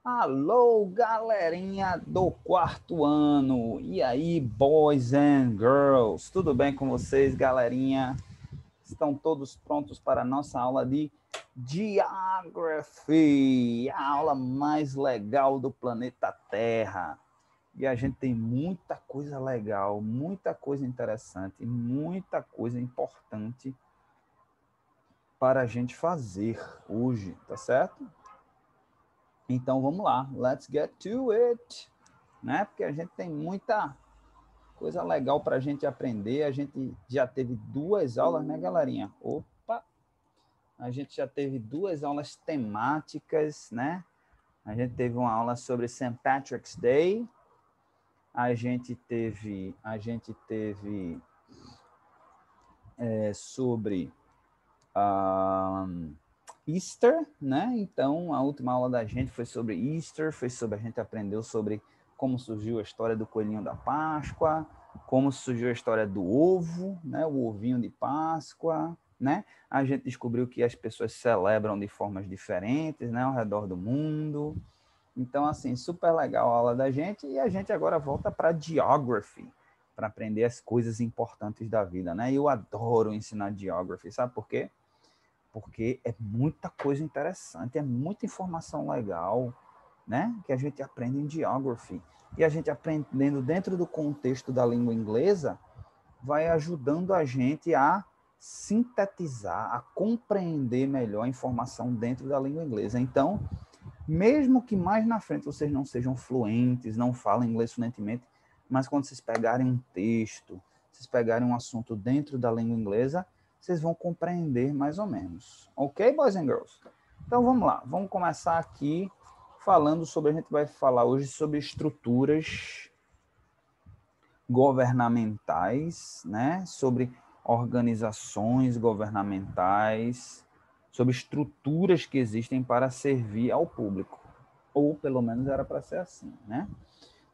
Alô, galerinha do quarto ano! E aí, boys and girls? Tudo bem com vocês, galerinha? Estão todos prontos para a nossa aula de Geography, a aula mais legal do planeta Terra. E a gente tem muita coisa legal, muita coisa interessante, muita coisa importante para a gente fazer hoje, tá certo? Então vamos lá, let's get to it, né? Porque a gente tem muita coisa legal para a gente aprender. A gente já teve duas aulas, né, galerinha? Opa! A gente já teve duas aulas temáticas, né? A gente teve uma aula sobre St. Patrick's Day. A gente teve sobre Easter, né? Então, a última aula da gente foi sobre Easter, foi sobre a gente aprendeu sobre como surgiu a história do coelhinho da Páscoa, como surgiu a história do ovo, né? O ovinho de Páscoa, né? A gente descobriu que as pessoas celebram de formas diferentes, né? Ao redor do mundo. Então, assim, super legal a aula da gente e a gente agora volta para Geography, para aprender as coisas importantes da vida, né? Eu adoro ensinar Geography, sabe por quê? Porque é muita coisa interessante, é muita informação legal, né? Que a gente aprende em Geography. E a gente aprendendo dentro do contexto da língua inglesa, vai ajudando a gente a sintetizar, a compreender melhor a informação dentro da língua inglesa. Então, mesmo que mais na frente vocês não sejam fluentes, não falem inglês fluentemente, mas quando vocês pegarem um texto, vocês pegarem um assunto dentro da língua inglesa, vocês vão compreender mais ou menos. Ok, boys and girls? Então vamos lá, vamos começar aqui falando sobre, a gente vai falar hoje sobre estruturas governamentais, né? Sobre organizações governamentais, sobre estruturas que existem para servir ao público. Ou pelo menos era para ser assim, né?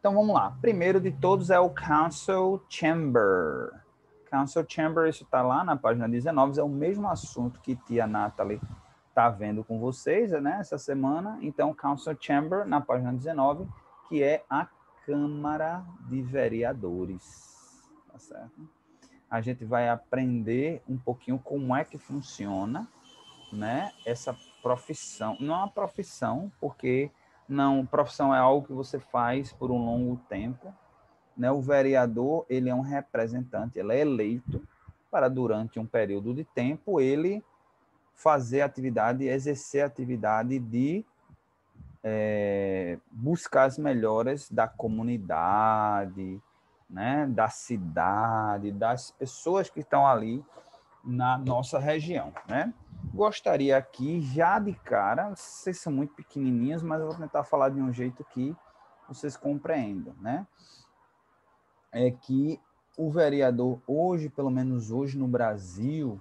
Então vamos lá. Primeiro de todos é o Council Chamber. Council Chamber, isso está lá na página 19, é o mesmo assunto que tia Natalie está vendo com vocês, né, essa semana. Então, Council Chamber, na página 19, que é a Câmara de Vereadores. Tá certo? A gente vai aprender um pouquinho como é que funciona, né, essa profissão. Não é uma profissão, porque não, profissão é algo que você faz por um longo tempo, né? O vereador, ele é um representante, ele é eleito para durante um período de tempo ele fazer atividade, exercer atividade de buscar as melhoras da comunidade, né, da cidade, das pessoas que estão ali na nossa região, né? Gostaria aqui, já de cara, vocês são muito pequenininhos, mas eu vou tentar falar de um jeito que vocês compreendam, né? É que o vereador hoje, pelo menos hoje no Brasil,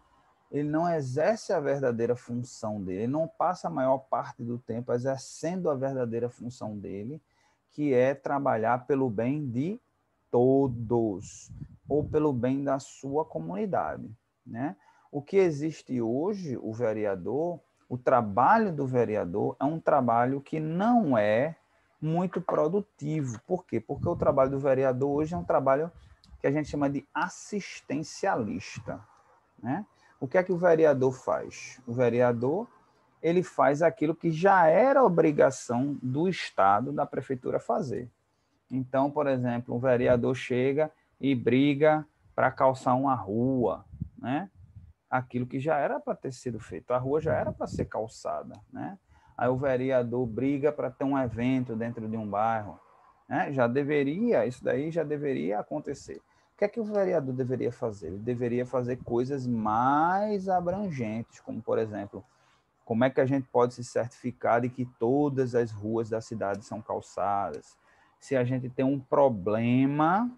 ele não exerce a verdadeira função dele, ele não passa a maior parte do tempo exercendo a verdadeira função dele, que é trabalhar pelo bem de todos, ou pelo bem da sua comunidade, né? O que existe hoje, o vereador, o trabalho do vereador é um trabalho que não é muito produtivo. Por quê? Porque o trabalho do vereador hoje é um trabalho que a gente chama de assistencialista, né? O que é que o vereador faz? O vereador, ele faz aquilo que já era obrigação do Estado, da prefeitura fazer. Então, por exemplo, um vereador chega e briga para calçar uma rua, né? Aquilo que já era para ter sido feito, a rua já era para ser calçada, né? Aí o vereador briga para ter um evento dentro de um bairro, né? Já deveria, isso daí já deveria acontecer. O que é que o vereador deveria fazer? Ele deveria fazer coisas mais abrangentes, como, por exemplo, como é que a gente pode se certificar de que todas as ruas da cidade são calçadas? Se a gente tem um problema,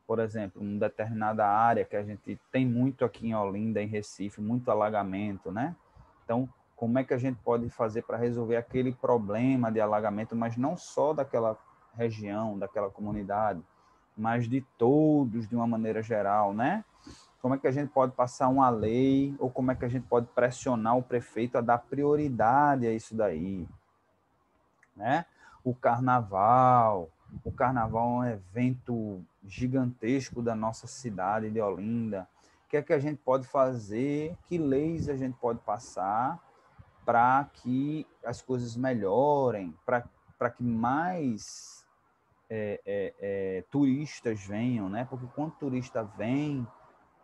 por exemplo, em determinada área que a gente tem muito aqui em Olinda, em Recife, muito alagamento, né? Então, como é que a gente pode fazer para resolver aquele problema de alagamento, mas não só daquela região, daquela comunidade, mas de todos de uma maneira geral, né? Como é que a gente pode passar uma lei ou como é que a gente pode pressionar o prefeito a dar prioridade a isso daí, né? O carnaval é um evento gigantesco da nossa cidade de Olinda. O que é que a gente pode fazer? Que leis a gente pode passar para que as coisas melhorem, para que mais turistas venham, né? Porque quando turista vem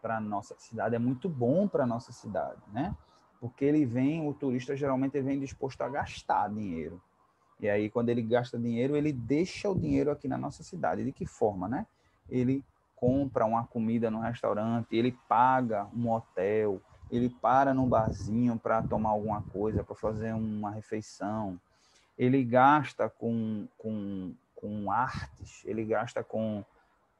para a nossa cidade, é muito bom para a nossa cidade, né? Porque o turista geralmente vem disposto a gastar dinheiro. E aí, quando ele gasta dinheiro, ele deixa o dinheiro aqui na nossa cidade. De que forma, né? Ele compra uma comida no restaurante, ele paga um hotel, ele para num barzinho para tomar alguma coisa, para fazer uma refeição. Ele gasta com artes, ele gasta com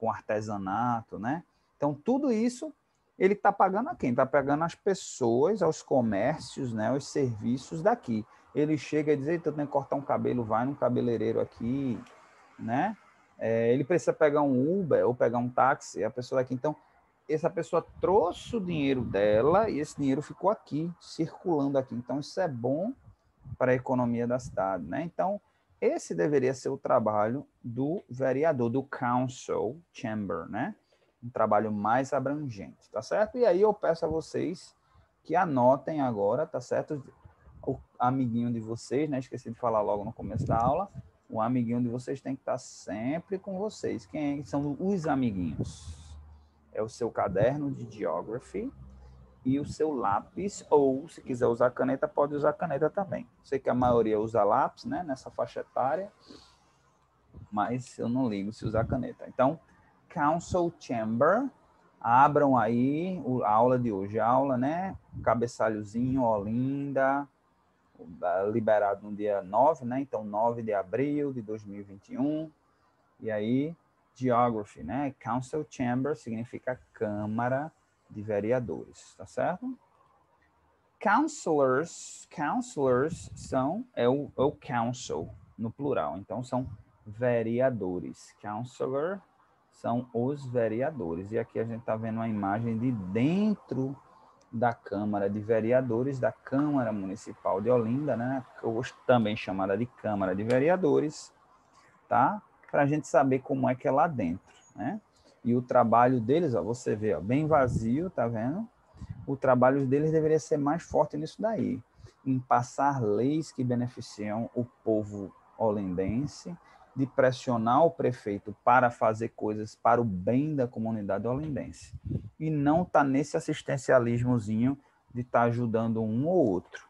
artesanato, né? Então, tudo isso ele está pagando a quem? Está pagando as pessoas, aos comércios, né? Os serviços daqui. Ele chega e diz, eita, eu tenho que cortar um cabelo, vai no cabeleireiro aqui, né? Ele precisa pegar um Uber ou pegar um táxi, a pessoa aqui. Então, essa pessoa trouxe o dinheiro dela e esse dinheiro ficou aqui, circulando aqui. Então, isso é bom para a economia da cidade, né? Então, esse deveria ser o trabalho do vereador, do council chamber, né? Um trabalho mais abrangente, tá certo? E aí eu peço a vocês que anotem agora, tá certo? O amiguinho de vocês, né? Esqueci de falar logo no começo da aula. O amiguinho de vocês tem que estar sempre com vocês. Quem são os amiguinhos? É o seu caderno de geography e o seu lápis, ou se quiser usar caneta, pode usar caneta também. Sei que a maioria usa lápis, né, nessa faixa etária, mas eu não ligo se usar caneta. Então, Council Chamber, abram aí a aula de hoje, a aula, né, cabeçalhozinho, Olinda, liberado no dia 9, né, então 9 de abril de 2021, e aí, Geography, né, Council Chamber significa Câmara de Vereadores, tá certo? Counselors é o council no plural, então são vereadores. Counselor são os vereadores. E aqui a gente está vendo uma imagem de dentro da Câmara de Vereadores, da Câmara Municipal de Olinda, né? Hoje também chamada de Câmara de Vereadores, tá? Para a gente saber como é que é lá dentro, né? E o trabalho deles, ó, você vê, ó, bem vazio, tá vendo? O trabalho deles deveria ser mais forte nisso daí, em passar leis que beneficiam o povo olindense, de pressionar o prefeito para fazer coisas para o bem da comunidade olindense. E não estar nesse assistencialismozinho de estar ajudando um ou outro.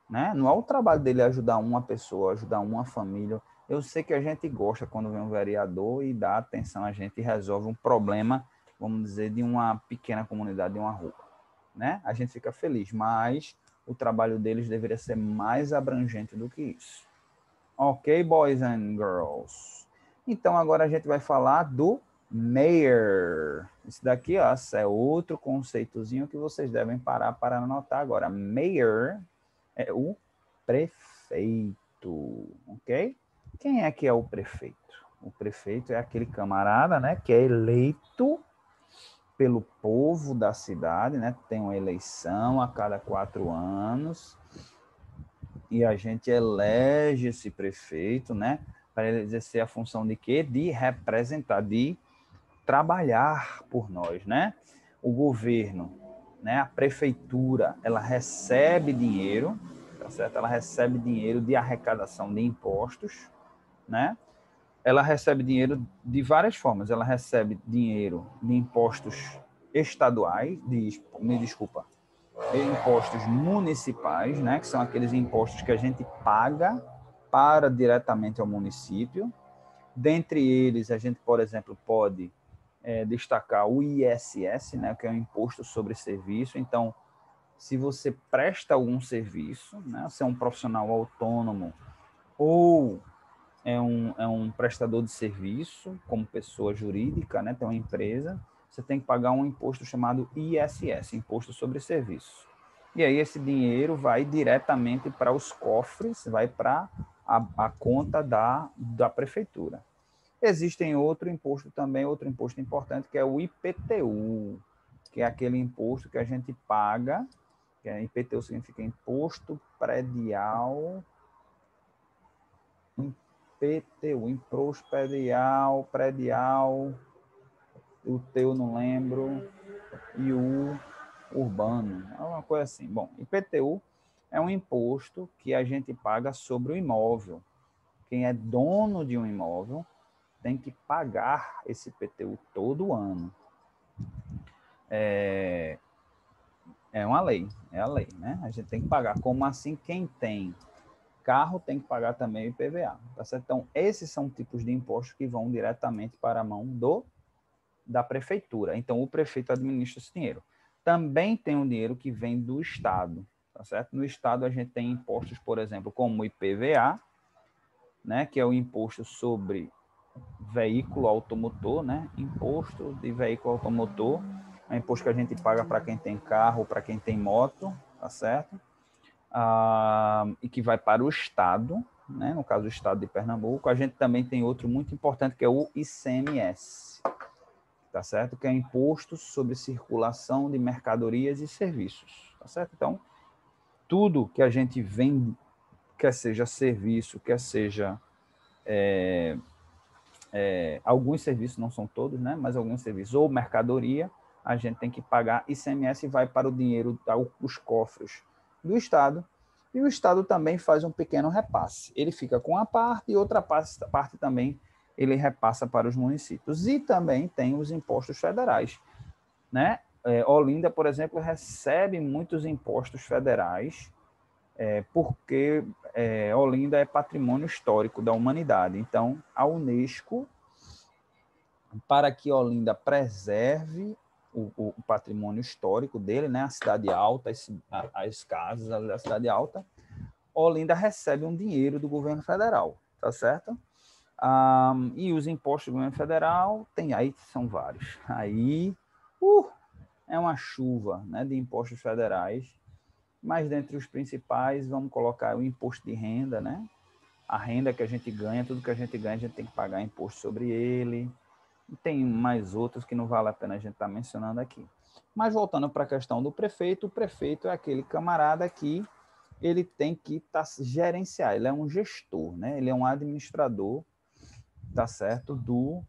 Né? Não é o trabalho dele ajudar uma pessoa, ajudar uma família. Eu sei que a gente gosta quando vem um vereador e dá atenção a gente e resolve um problema, vamos dizer, de uma pequena comunidade, de uma rua, né? A gente fica feliz, mas o trabalho deles deveria ser mais abrangente do que isso. Ok, boys and girls? Então, agora a gente vai falar do mayor. Esse daqui, ó, é outro conceitozinho que vocês devem parar para anotar agora. Mayor é o prefeito, ok? Quem é que é o prefeito? O prefeito é aquele camarada, né, que é eleito pelo povo da cidade, né? Tem uma eleição a cada 4 anos e a gente elege esse prefeito, né? Para ele exercer a função de quê? De representar, de trabalhar por nós, né? O governo, né? A prefeitura, ela recebe dinheiro, tá certo? Ela recebe dinheiro de arrecadação de impostos, né? Ela recebe dinheiro de várias formas. Ela recebe dinheiro de impostos estaduais, me desculpa, impostos municipais, né, que são aqueles impostos que a gente paga para diretamente ao município. Dentre eles, a gente, por exemplo, pode destacar o ISS, né, que é o Imposto sobre Serviço. Então, se você presta algum serviço, né, você é um profissional autônomo ou é um prestador de serviço, como pessoa jurídica, né, tem uma empresa, você tem que pagar um imposto chamado ISS, Imposto sobre Serviço. E aí esse dinheiro vai diretamente para os cofres, vai para a conta da prefeitura. Existem outro imposto também, outro imposto importante, que é o IPTU, que é aquele imposto que a gente paga, que é IPTU significa Imposto Predial IPTU, imposto predial, o teu não lembro, e o urbano, é uma coisa assim. Bom, IPTU é um imposto que a gente paga sobre o imóvel. Quem é dono de um imóvel tem que pagar esse IPTU todo ano. É uma lei, é a lei, né? A gente tem que pagar. Como assim, quem tem carro tem que pagar também o IPVA, tá certo? Então, esses são tipos de impostos que vão diretamente para a mão da prefeitura. Então, o prefeito administra esse dinheiro. Também tem um dinheiro que vem do Estado, tá certo? No Estado, a gente tem impostos, por exemplo, como o IPVA, né, que é o imposto sobre veículo automotor, né? Imposto de veículo automotor, é um imposto que a gente paga para quem tem carro, para quem tem moto, tá certo? E que vai para o Estado, né? No caso, o Estado de Pernambuco. A gente também tem outro muito importante, que é o ICMS, tá certo? Que é Imposto sobre Circulação de Mercadorias e Serviços, tá certo? Então, tudo que a gente vende, quer seja serviço, quer seja alguns serviços, não são todos, né? Mas alguns serviços, ou mercadoria, a gente tem que pagar ICMS e vai para o dinheiro, os cofres do Estado, e o Estado também faz um pequeno repasse. Ele fica com a parte e outra parte também ele repassa para os municípios. E também tem os impostos federais, né? Olinda, por exemplo, recebe muitos impostos federais, porque Olinda é patrimônio histórico da humanidade. Então, a Unesco, para que Olinda preserve o patrimônio histórico dele, né? A cidade alta, as casas da cidade alta, Olinda recebe um dinheiro do governo federal, tá certo? E os impostos do governo federal, aí são vários. Aí é uma chuva, né, de impostos federais, mas dentre os principais, vamos colocar o imposto de renda, né? A renda que a gente ganha, tudo que a gente ganha, a gente tem que pagar imposto sobre ele. E tem mais outros que não vale a pena a gente estar mencionando aqui. Mas voltando para a questão do prefeito, o prefeito é aquele camarada que ele tem que gerenciar, ele é um gestor, né? Ele é um administrador, tá certo, do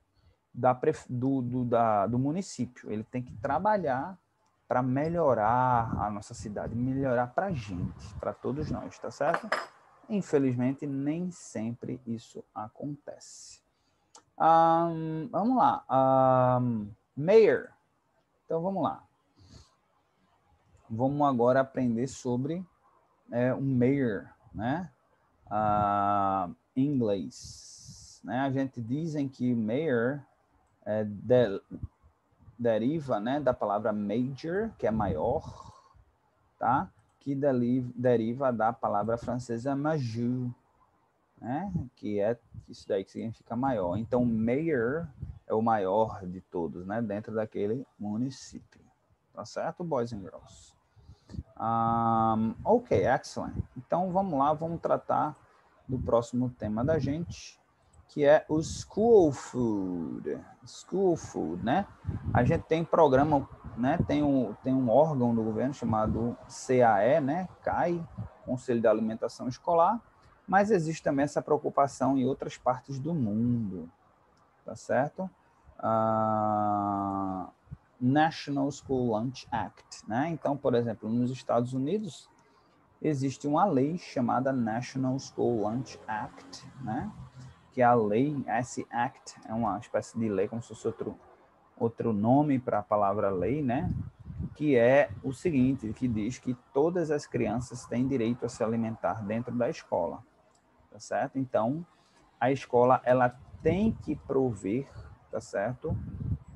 município. Ele tem que trabalhar para melhorar a nossa cidade, melhorar para a gente, para todos nós, tá certo? Infelizmente, nem sempre isso acontece. Vamos lá. Mayor. Então, vamos lá. Vamos agora aprender sobre o mayor, né? Em inglês. Né? A gente dizem que mayor deriva, né, da palavra major, que é maior, tá? Que deriva da palavra francesa major, né? Que é isso daí que significa maior. Então, mayor é o maior de todos, né? Dentro daquele município. Tá certo, boys and girls? Ok, excellent. Então, vamos lá, vamos tratar do próximo tema da gente, que é o school food. School food, né? A gente tem programa, né? Tem um órgão do governo chamado CAE, né? CAI, Conselho de Alimentação Escolar, mas existe também essa preocupação em outras partes do mundo, tá certo? National School Lunch Act, né? Então, por exemplo, nos Estados Unidos existe uma lei chamada National School Lunch Act, né? Que a lei, esse act é uma espécie de lei, como se fosse outro nome para a palavra lei, né? Que é o seguinte, que diz que todas as crianças têm direito a se alimentar dentro da escola, tá certo? Então, a escola, ela tem que prover, tá certo?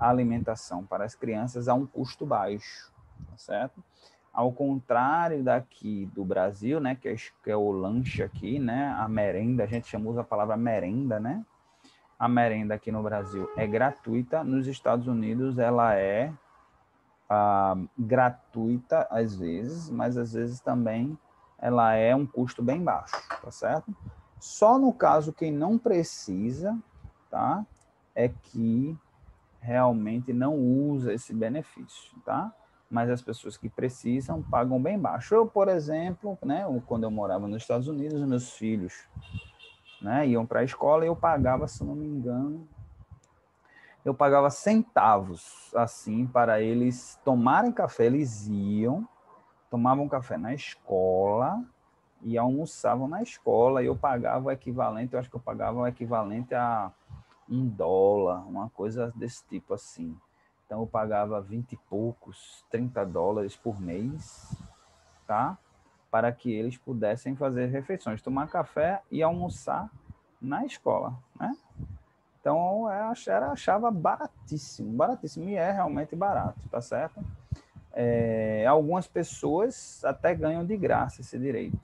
A alimentação para as crianças a um custo baixo, tá certo? Ao contrário daqui do Brasil, né, que é o lanche aqui, né, a merenda, a gente usa a palavra merenda, né? A merenda aqui no Brasil é gratuita, nos Estados Unidos ela é gratuita às vezes, mas às vezes também ela é um custo bem baixo, tá certo? Só no caso quem não precisa, tá? É que realmente não usa esse benefício, tá? Mas as pessoas que precisam pagam bem baixo. Eu, por exemplo, né, quando eu morava nos Estados Unidos, meus filhos né, iam para a escola e eu pagava, se não me engano, eu pagava centavos, assim, para eles tomarem café. Eles iam, tomavam café na escola e almoçavam na escola, e eu pagava o equivalente, eu acho que eu pagava o equivalente a $1, uma coisa desse tipo assim. Então eu pagava 20 e poucos, $30 por mês, tá? Para que eles pudessem fazer refeições, tomar café e almoçar na escola, né? Então eu achava baratíssimo, baratíssimo, e é realmente barato, tá certo? Algumas pessoas até ganham de graça esse direito,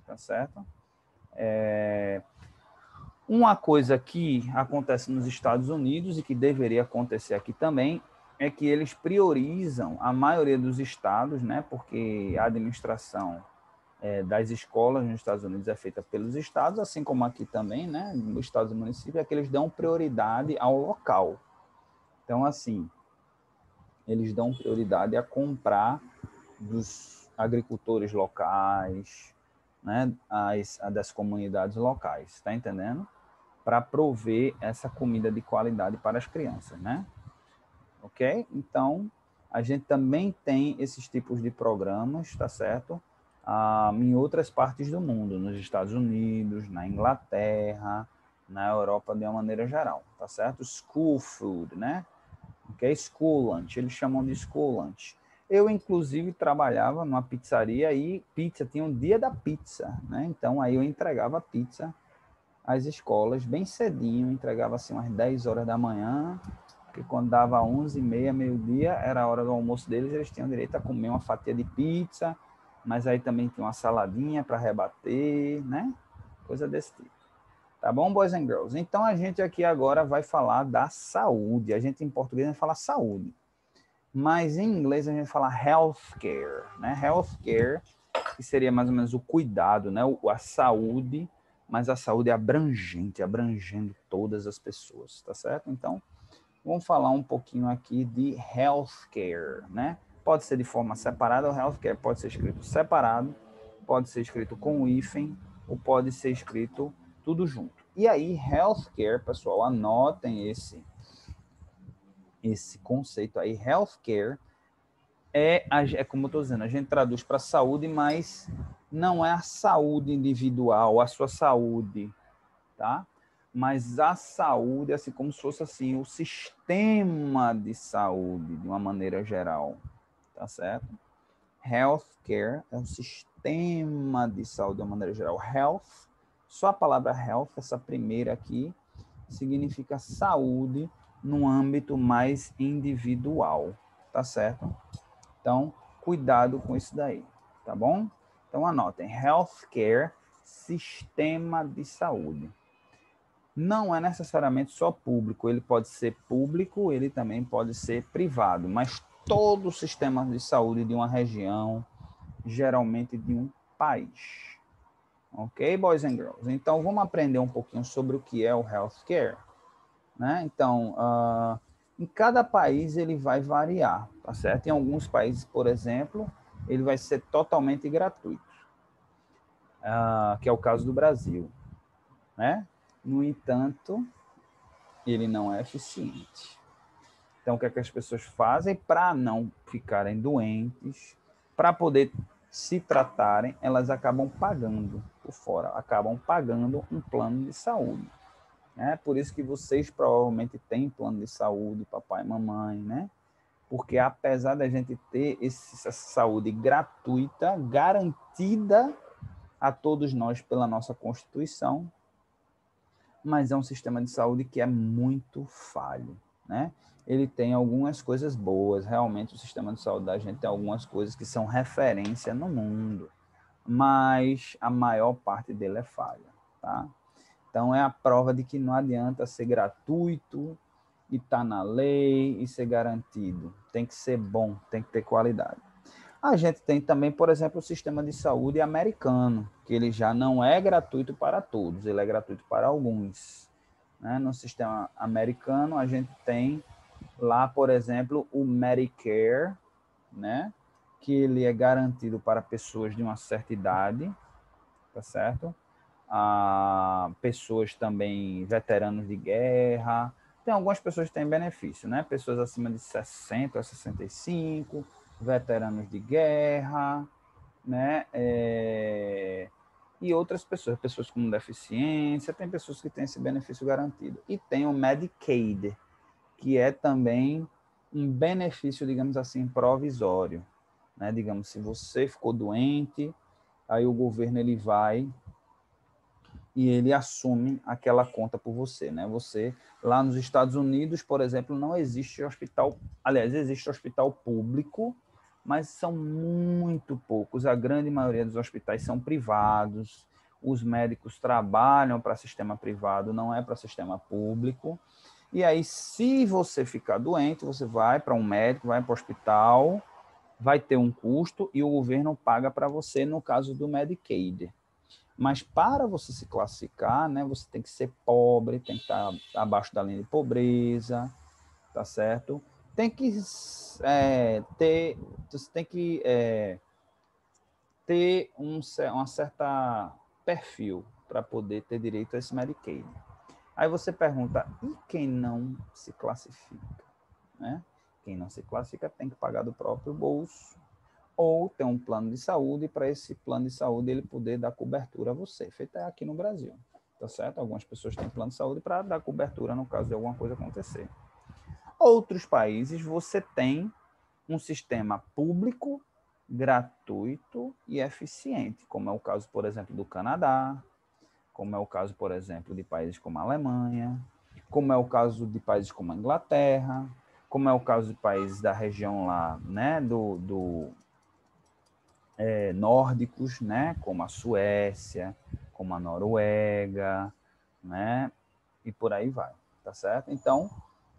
tá certo? Uma coisa que acontece nos Estados Unidos e que deveria acontecer aqui também é que eles priorizam a maioria dos estados, né? Porque a administração das escolas nos Estados Unidos é feita pelos estados, assim como aqui também, né? Nos estados e municípios, é que eles dão prioridade ao local. Então, assim, eles dão prioridade a comprar dos agricultores locais, né? Das comunidades locais, está entendendo? Para prover essa comida de qualidade para as crianças, né? Ok? Então, a gente também tem esses tipos de programas, tá certo? Em outras partes do mundo, nos Estados Unidos, na Inglaterra, na Europa de uma maneira geral, tá certo? School food, né? Ok? School lunch, eles chamam de school lunch. Eu, inclusive, trabalhava numa pizzaria e pizza tinha um dia da pizza, né? Então, aí eu entregava pizza às escolas bem cedinho, entregava assim umas 10 horas da manhã, porque quando dava 11h30, meio-dia, era a hora do almoço deles, eles tinham direito a comer uma fatia de pizza, mas aí também tinha uma saladinha para rebater, né? Coisa desse tipo. Tá bom, boys and girls? Então a gente aqui agora vai falar da saúde. A gente em português vai falar saúde, mas em inglês a gente fala healthcare, né? Healthcare, que seria mais ou menos o cuidado, né? A saúde, mas a saúde é abrangente, abrangendo todas as pessoas, tá certo? Então, vamos falar um pouquinho aqui de healthcare, né? Pode ser de forma separada, o healthcare pode ser escrito separado, pode ser escrito com o hífen, ou pode ser escrito tudo junto. E aí, healthcare, pessoal, anotem esse conceito aí. Healthcare é como eu estou dizendo, a gente traduz para saúde, mas não é a saúde individual, a sua saúde, tá? Mas a saúde, assim como se fosse assim, o sistema de saúde, de uma maneira geral, tá certo? Healthcare é o sistema de saúde de uma maneira geral. Health, só a palavra health, essa primeira aqui, significa saúde no âmbito mais individual, tá certo? Então, cuidado com isso daí, tá bom? Então, anotem, healthcare, sistema de saúde. Não é necessariamente só público, ele pode ser público, ele também pode ser privado, mas todo o sistema de saúde de uma região, geralmente de um país. Ok, boys and girls? Então, vamos aprender um pouquinho sobre o que é o healthcare, né? Então, em cada país ele vai variar, tá certo? Em alguns países, por exemplo, ele vai ser totalmente gratuito, que é o caso do Brasil, né? No entanto, ele não é eficiente. Então, o que é que as pessoas fazem para não ficarem doentes, para poder se tratarem, elas acabam pagando por fora, acabam pagando um plano de saúde. É por isso que vocês provavelmente têm plano de saúde, papai e mamãe, né? Porque apesar da gente ter essa saúde gratuita, garantida a todos nós pela nossa Constituição, mas é um sistema de saúde que é muito falho, né? Ele tem algumas coisas boas, realmente o sistema de saúde da gente tem algumas coisas que são referência no mundo, mas a maior parte dele é falha, tá? Então é a prova de que não adianta ser gratuito e estar na lei e ser garantido. Tem que ser bom, tem que ter qualidade. A gente tem também, por exemplo, o sistema de saúde americano, que ele já não é gratuito para todos, ele é gratuito para alguns, né? No sistema americano, a gente tem lá, por exemplo, o Medicare, né? Que ele é garantido para pessoas de uma certa idade, tá certo? pessoas também, veteranos de guerra. Tem algumas pessoas que têm benefício, né? Pessoas acima de 60 a 65, veteranos de guerra, né? E outras pessoas, pessoas com deficiência, tem pessoas que têm esse benefício garantido. E tem o Medicaid, que é também um benefício, digamos assim, provisório, né? Digamos, se você ficou doente, aí o governo ele vai e ele assume aquela conta por você, né? Você, lá nos Estados Unidos, por exemplo, não existe hospital, aliás, existe hospital público, mas são muito poucos. A grande maioria dos hospitais são privados, os médicos trabalham para sistema privado, não é para sistema público. E aí, se você ficar doente, você vai para um médico, vai para o hospital, vai ter um custo e o governo paga para você, no caso do Medicaid. Mas para você se classificar, né, você tem que ser pobre, tem que estar abaixo da linha de pobreza, tá certo? Tem que ter, você tem que ter uma certa perfil para poder ter direito a esse Medicaid. Aí você pergunta, e quem não se classifica? Né? Quem não se classifica tem que pagar do próprio bolso ou ter um plano de saúde, e para esse plano de saúde ele poder dar cobertura a você, feito aqui no Brasil, tá certo? Algumas pessoas têm plano de saúde para dar cobertura no caso de alguma coisa acontecer. Outros países você tem um sistema público, gratuito e eficiente, como é o caso, por exemplo, do Canadá, como é o caso, por exemplo, de países como a Alemanha, como é o caso de países como a Inglaterra, como é o caso de países da região lá, né, nórdicos, né, como a Suécia, como a Noruega, né, e por aí vai, tá certo? Então,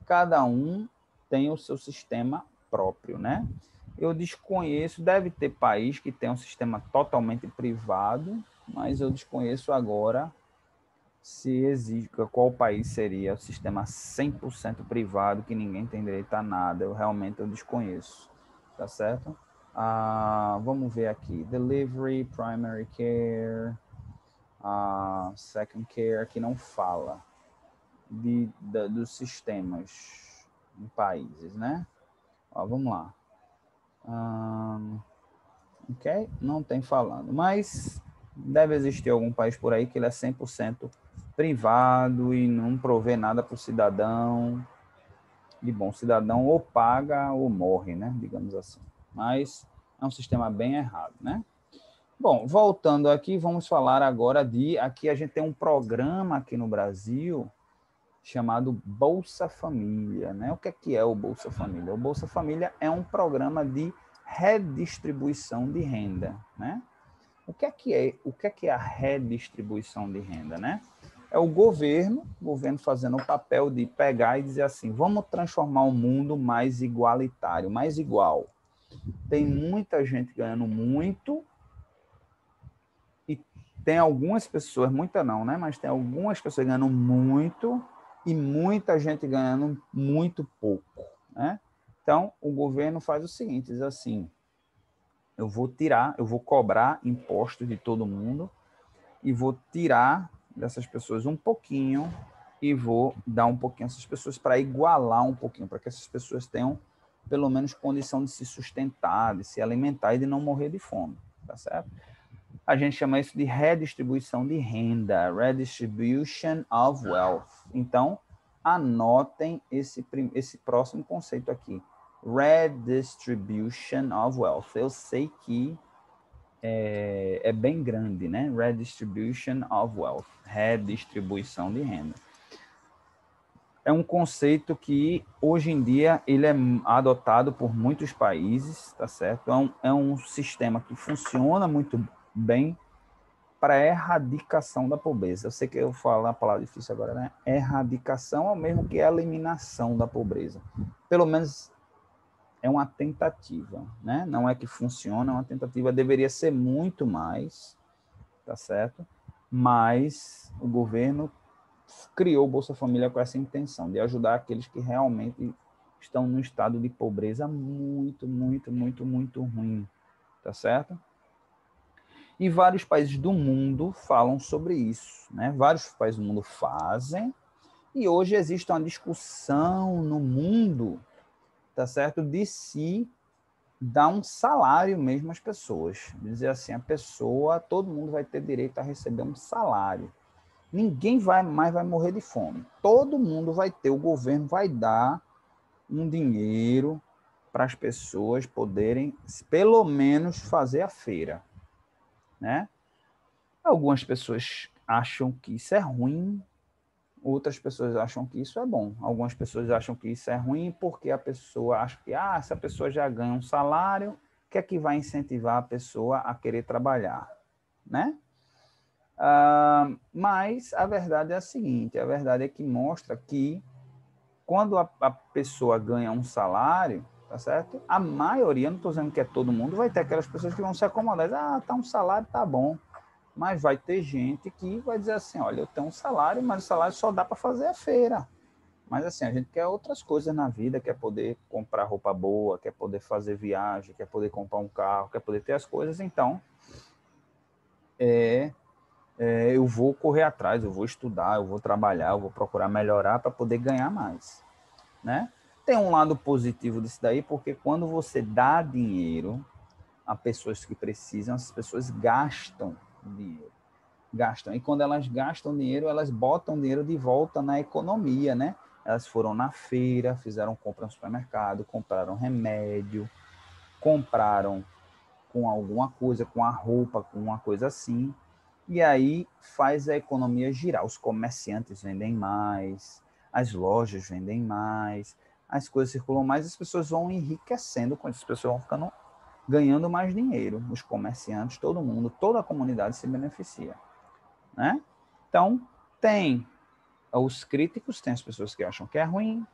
cada um tem o seu sistema próprio, né? Eu desconheço, deve ter país que tem um sistema totalmente privado, mas eu desconheço agora se existe, qual país seria o sistema 100% privado que ninguém tem direito a nada. Eu desconheço, tá certo? Vamos ver aqui. Delivery, primary care, second care, que não fala dos sistemas em países, né? Vamos lá. Ok? Não tem falando, mas deve existir algum país por aí que ele é 100% privado e não provê nada para o cidadão. De bom cidadão ou paga ou morre, né? Digamos assim. Mas é um sistema bem errado, né? Bom, voltando aqui, vamos falar agora aqui a gente tem um programa aqui no Brasil chamado Bolsa Família, né? O que é o Bolsa Família? O Bolsa Família é um programa de redistribuição de renda, né? O que é a redistribuição de renda, né? É o governo fazendo o papel de pegar e dizer assim, vamos transformar o mundo mais igualitário, mais igual. Tem muita gente ganhando muito e tem algumas pessoas, muita não, né? Mas tem algumas pessoas ganhando muito e muita gente ganhando muito pouco, né? Então, o governo faz o seguinte, diz assim, eu vou cobrar impostos de todo mundo e vou tirar dessas pessoas um pouquinho e vou dar um pouquinho a essas pessoas para igualar um pouquinho, para que essas pessoas tenham pelo menos condição de se sustentar, de se alimentar e de não morrer de fome, tá certo? A gente chama isso de redistribuição de renda, redistribution of wealth. Então, anotem esse próximo conceito aqui, redistribution of wealth. Eu sei que é bem grande, né? Redistribution of wealth, redistribuição de renda. É um conceito que hoje em dia ele é adotado por muitos países, tá certo? É um sistema que funciona muito bem para a erradicação da pobreza. Eu sei que eu falo a palavra difícil agora, né? Erradicação é o mesmo que eliminação da pobreza. Pelo menos é uma tentativa, né? Não é que funciona, é uma tentativa, deveria ser muito mais, tá certo? Mas o governo criou o Bolsa Família com essa intenção de ajudar aqueles que realmente estão num estado de pobreza muito, muito, muito, muito ruim, tá certo? E vários países do mundo falam sobre isso, né? Vários países do mundo fazem, e hoje existe uma discussão no mundo, tá certo, de se dar um salário mesmo às pessoas. Dizer assim, a pessoa, todo mundo vai ter direito a receber um salário. Ninguém mais vai morrer de fome. Todo mundo vai ter, o governo vai dar um dinheiro para as pessoas poderem, pelo menos, fazer a feira, né? Algumas pessoas acham que isso é ruim, outras pessoas acham que isso é bom. Algumas pessoas acham que isso é ruim porque a pessoa acha que, se a pessoa já ganha um salário, o que é que vai incentivar a pessoa a querer trabalhar, né? Mas a verdade é a seguinte, a verdade é que mostra que quando a pessoa ganha um salário, tá certo? A maioria, não estou dizendo que é todo mundo, vai ter aquelas pessoas que vão se acomodar, tá um salário, tá bom. Mas vai ter gente que vai dizer assim, olha, eu tenho um salário, mas o salário só dá para fazer a feira. Mas assim, a gente quer outras coisas na vida, quer poder comprar roupa boa, quer poder fazer viagem, quer poder comprar um carro, quer poder ter as coisas, então eu vou correr atrás, eu vou estudar, eu vou trabalhar, eu vou procurar melhorar para poder ganhar mais, né? Tem um lado positivo disso daí, porque quando você dá dinheiro a pessoas que precisam, as pessoas gastam dinheiro. Gastam. E quando elas gastam dinheiro, elas botam dinheiro de volta na economia, né? Elas foram na feira, fizeram compra no supermercado, compraram remédio, compraram com alguma coisa, com a roupa, com uma coisa assim. E aí faz a economia girar. Os comerciantes vendem mais, as lojas vendem mais, as coisas circulam mais, as pessoas vão enriquecendo com isso, as pessoas vão ficando ganhando mais dinheiro. Os comerciantes, todo mundo, toda a comunidade se beneficia, né? Então, tem os críticos, tem as pessoas que acham que é ruim,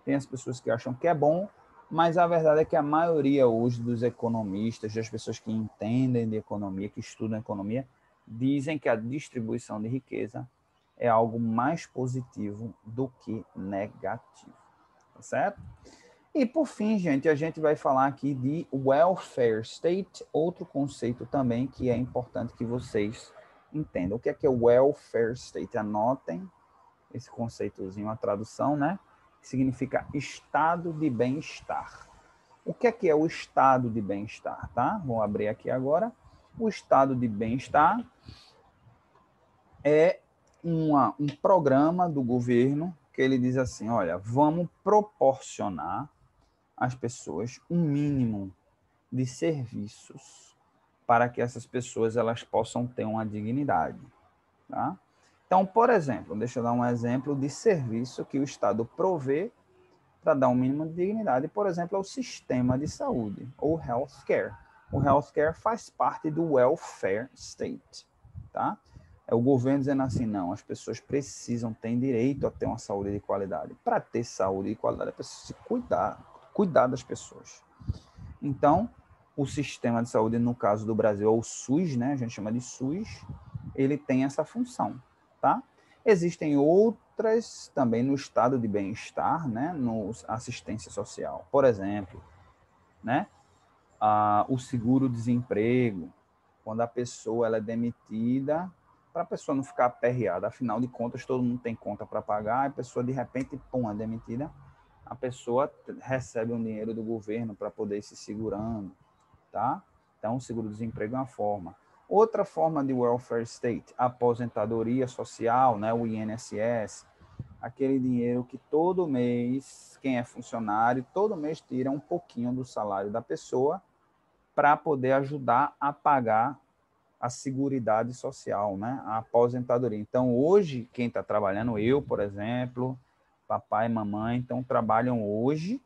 tem as pessoas que acham que é bom, mas a verdade é que a maioria hoje dos economistas, das pessoas que entendem de economia, que estudam economia, dizem que a distribuição de riqueza é algo mais positivo do que negativo, tá certo? E por fim, gente, a gente vai falar aqui de welfare state, outro conceito também que é importante que vocês entendam. O que é o welfare state? Anotem esse conceitozinho, a tradução, né? Que significa estado de bem-estar. O que é o estado de bem-estar, tá? Vou abrir aqui agora. O estado de bem-estar é um programa do governo que ele diz assim, olha, vamos proporcionar às pessoas um mínimo de serviços para que essas pessoas elas possam ter uma dignidade, tá? Então, por exemplo, deixa eu dar um exemplo de serviço que o Estado provê para dar um mínimo de dignidade, por exemplo, é o sistema de saúde, ou healthcare. O healthcare faz parte do welfare state, tá? É o governo dizendo assim, não, as pessoas precisam, têm direito a ter uma saúde de qualidade. Para ter saúde de qualidade, é preciso se cuidar das pessoas. Então, o sistema de saúde, no caso do Brasil, é o SUS, né? A gente chama de SUS, ele tem essa função, tá? Existem outras também no estado de bem-estar, né? No assistência social. Por exemplo, né? O seguro-desemprego, quando a pessoa ela é demitida, para a pessoa não ficar aperreada, afinal de contas, todo mundo tem conta para pagar, a pessoa de repente, pum, é demitida, a pessoa recebe um dinheiro do governo para poder ir se segurando, tá? Então, o seguro-desemprego é uma forma. Outra forma de welfare state, a aposentadoria social, né, o INSS, aquele dinheiro que todo mês, quem é funcionário, todo mês tira um pouquinho do salário da pessoa para poder ajudar a pagar a seguridade social, né, a aposentadoria. Então, hoje, quem está trabalhando, eu, por exemplo, papai e mamãe, então trabalham hoje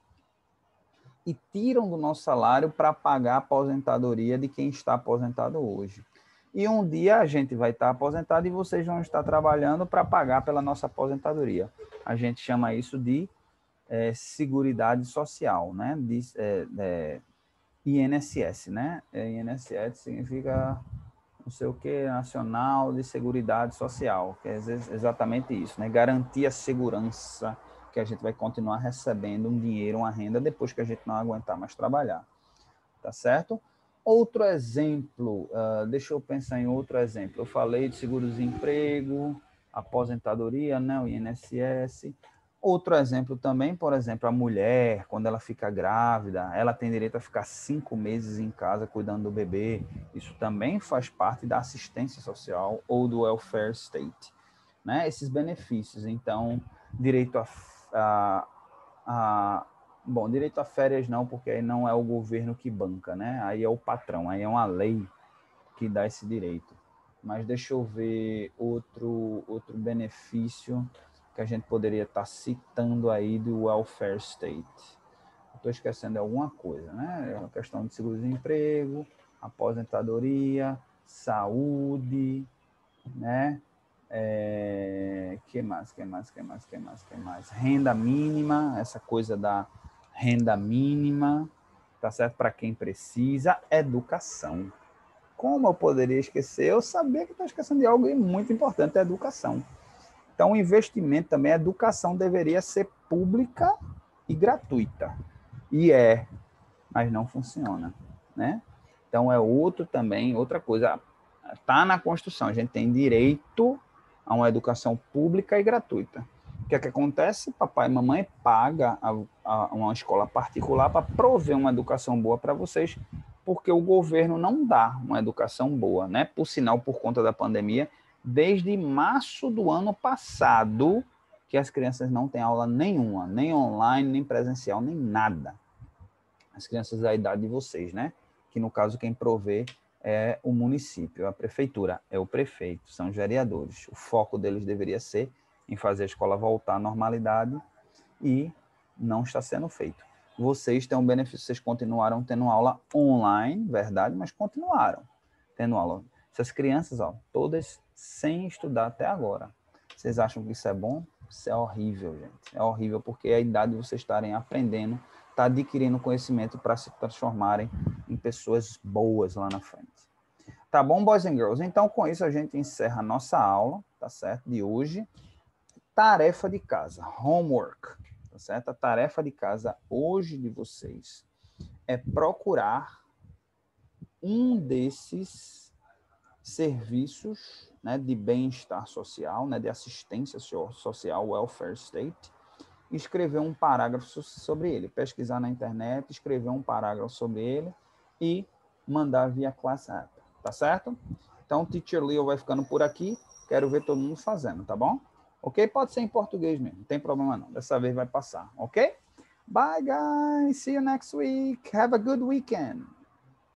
e tiram do nosso salário para pagar a aposentadoria de quem está aposentado hoje. E um dia a gente vai estar aposentado e vocês vão estar trabalhando para pagar pela nossa aposentadoria. A gente chama isso de Seguridade Social, né? INSS, né? INSS significa não sei o que, Nacional de Seguridade Social, que é exatamente isso, né? Garantir a segurança que a gente vai continuar recebendo um dinheiro, uma renda, depois que a gente não aguentar mais trabalhar, tá certo? Outro exemplo, deixa eu pensar em outro exemplo. Eu falei de seguro-desemprego, aposentadoria, né, o INSS. Outro exemplo também, por exemplo, a mulher, quando ela fica grávida, ela tem direito a ficar 5 meses em casa cuidando do bebê. Isso também faz parte da assistência social ou do welfare state, né? Esses benefícios. Então, direito a bom, direito a férias não, porque aí não é o governo que banca, né? Aí é o patrão, aí é uma lei que dá esse direito. Mas deixa eu ver outro benefício que a gente poderia estar citando aí do welfare state. Estou esquecendo de alguma coisa, né? É a questão de seguro-desemprego, aposentadoria, saúde, né? Que mais? Renda mínima, essa coisa da renda mínima, tá certo? Para quem precisa, educação. Como eu poderia esquecer? Eu sabia que estou esquecendo de algo muito importante, a educação. Então, o investimento também, a educação deveria ser pública e gratuita. E mas não funciona, né? Então, é outra coisa. Está na Constituição, a gente tem direito a uma educação pública e gratuita. O que é que acontece? Papai e mamãe pagam uma escola particular para prover uma educação boa para vocês, porque o governo não dá uma educação boa, né? Por sinal, por conta da pandemia, desde março do ano passado, que as crianças não têm aula nenhuma, nem online, nem presencial, nem nada. As crianças da idade de vocês, né? Que no caso quem provê é o município, a prefeitura, é o prefeito, são os vereadores. O foco deles deveria ser em fazer a escola voltar à normalidade e não está sendo feito. Vocês têm um benefício, vocês continuaram tendo aula online, verdade, mas continuaram tendo aula. Essas crianças, ó, todas sem estudar até agora. Vocês acham que isso é bom? Isso é horrível, gente. É horrível porque é a idade de vocês estarem aprendendo, tá adquirindo conhecimento para se transformarem em pessoas boas lá na frente. Tá bom, boys and girls? Então, com isso, a gente encerra a nossa aula, tá certo? De hoje. Tarefa de casa, homework, tá certo? A tarefa de casa hoje de vocês é procurar um desses serviços, né, de bem-estar social, né, de assistência social, welfare state, e escrever um parágrafo sobre ele, pesquisar na internet, escrever um parágrafo sobre ele e mandar via class app, tá certo? Então, o Teacher Leo vai ficando por aqui, quero ver todo mundo fazendo, tá bom? Ok? Pode ser em português mesmo, não tem problema não, dessa vez vai passar, ok? Bye, guys, see you next week, have a good weekend.